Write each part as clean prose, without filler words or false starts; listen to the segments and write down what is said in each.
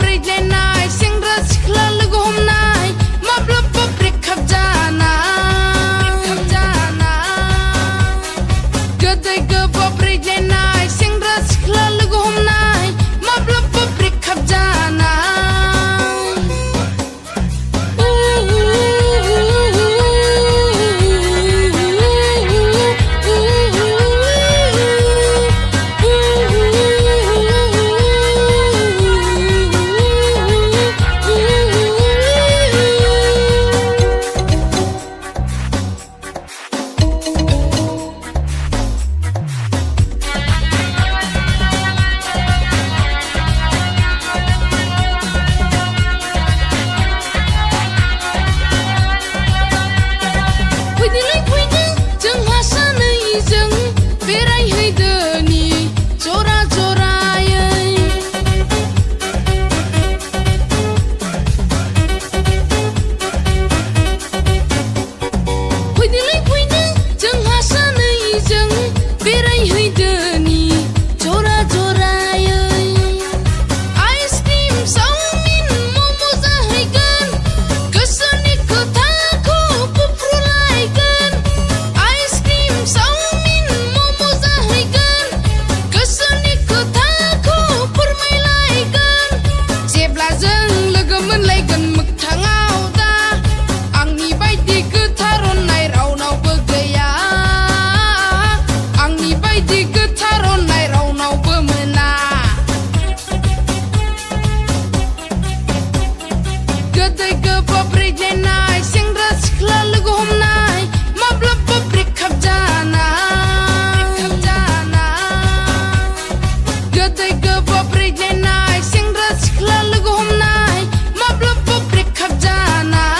ब्रेग्लायनाय सेंग्रा सिख्ला लोगो हमनाय माब्लाबा ब्रेकआप जानाय गोदै गोबाब ब्रेग्लायनाय सेंग्रा सिख्ला लोगो हमनाय माब्लाबा ब्रेकआप जानाय गोदै गोबाब ब्रेग्लायनाय सेंग्रा सिख्ला लोगो हमनाय माब्लाबा ब्रेकआप जानाय गोदै गोबाब ब्रेग्लायनाय सेंग्रा सिख्ला लोगो हमनाय माब्लाबा ब्रेकआप जानाय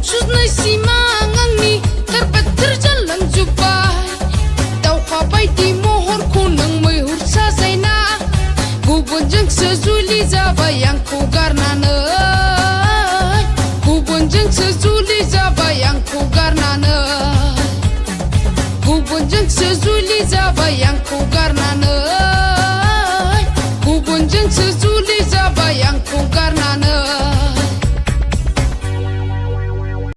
सुजनाय सिमां आंनि थार जालांजोब्बाय दावहा बायदि महरखौ नों मैहुर साजायना गुबुनजोंसो जुलि जाबाय आंखौ गारनानै गुबुनजोंसो जुलि जाबाय आंखौ गारनानै गुबुनजोंसो जुलि जाबाय आंखौ गारनानै गुबुनजोंसो जुलि जाबाय आंखौ गारनानै